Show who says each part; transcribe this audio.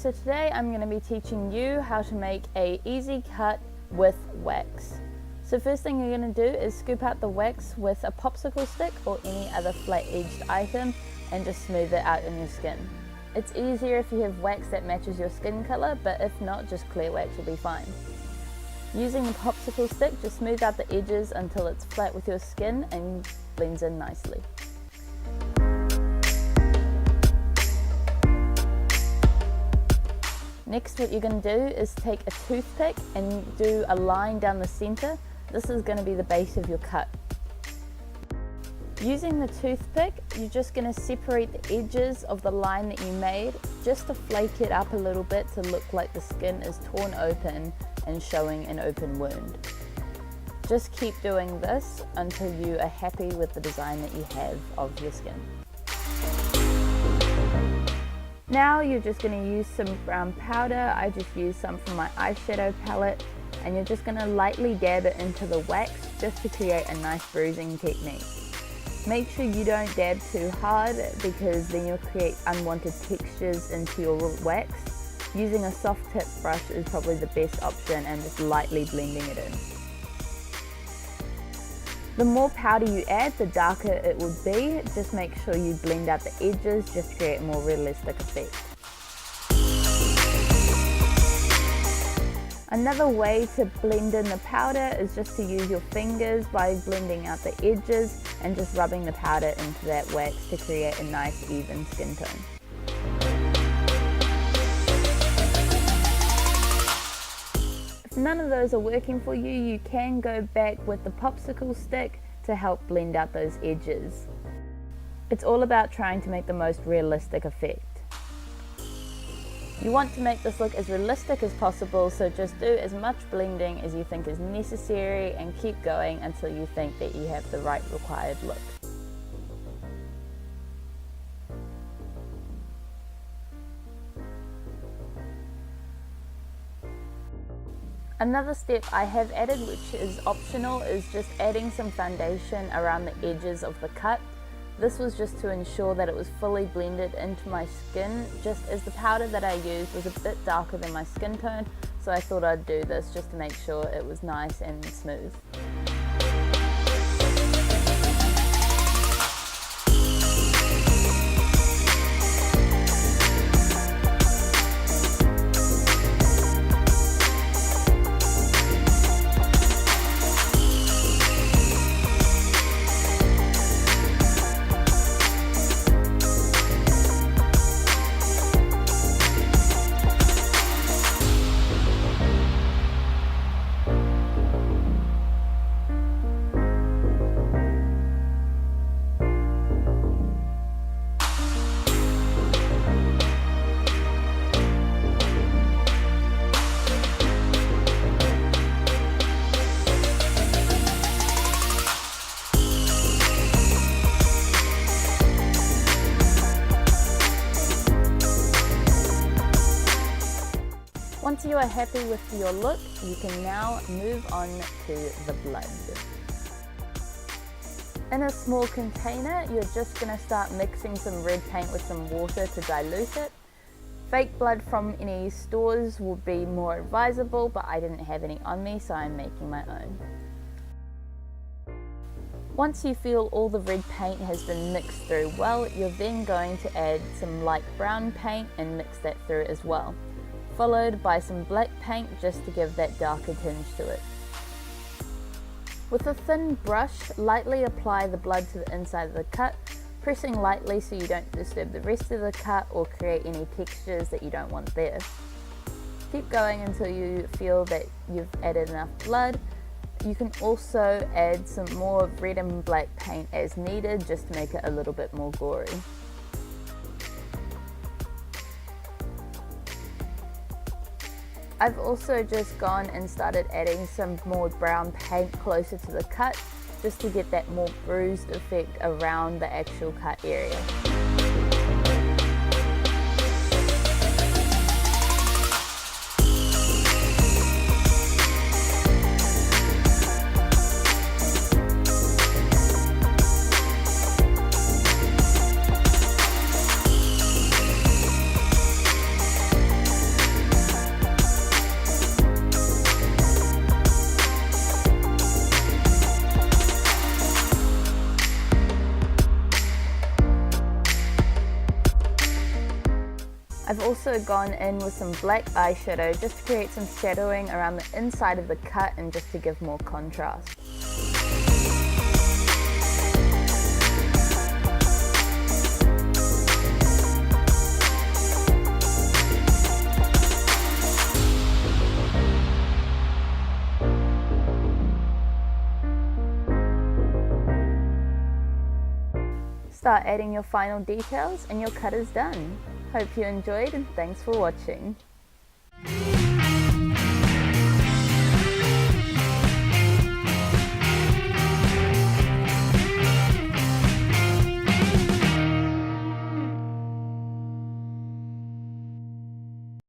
Speaker 1: So today I'm going to be teaching you how to make a easy cut with wax. So first thing you're going to do is scoop out the wax with a popsicle stick or any other flat-edged item and just smooth it out on your skin. It's easier if you have wax that matches your skin color, but if not, just clear wax will be fine. Using the popsicle stick, just smooth out the edges until it's flat with your skin and blends in nicely. Next, what you're going to do is take a toothpick and do a line down the center. This is going to be the base of your cut. Using the toothpick, you're just going to separate the edges of the line that you made just to flake it up a little bit to look like the skin is torn open and showing an open wound. Just keep doing this until you are happy with the design that you have of your skin. Now you're just going to use some brown powder. I just used some from my eyeshadow palette, and you're just going to lightly dab it into the wax just to create a nice bruising technique. Make sure you don't dab too hard because then you'll create unwanted textures into your wax. Using a soft tip brush is probably the best option and just lightly blending it in. The more powder you add, the darker it will be. Just make sure you blend out the edges just to create a more realistic effect. Another way to blend in the powder is just to use your fingers by blending out the edges and just rubbing the powder into that wax to create a nice even skin tone. If none of those are working for you, you can go back with the popsicle stick to help blend out those edges. It's all about trying to make the most realistic effect. You want to make this look as realistic as possible, so just do as much blending as you think is necessary and keep going until you think that you have the right required look. Another step I have added, which is optional, is just adding some foundation around the edges of the cut. This was just to ensure that it was fully blended into my skin, just as the powder that I used was a bit darker than my skin tone, so I thought I'd do this just to make sure it was nice and smooth. Once you are happy with your look, you can now move on to the blood. In a small container, you're just going to start mixing some red paint with some water to dilute it. Fake blood from any stores will be more advisable, but I didn't have any on me, so I'm making my own. Once you feel all the red paint has been mixed through well, you're then going to add some light brown paint and mix that through as well, followed by some black paint just to give that darker tinge to it. With a thin brush, lightly apply the blood to the inside of the cut, pressing lightly so you don't disturb the rest of the cut or create any textures that you don't want there. Keep going until you feel that you've added enough blood. You can also add some more red and black paint as needed just to make it a little bit more gory. I've also just gone and started adding some more brown paint closer to the cut just to get that more bruised effect around the actual cut area. also gone in with some black eyeshadow just to create some shadowing around the inside of the cut and just to give more contrast. Start adding your final details and your cut is done. Hope you enjoyed and thanks for watching.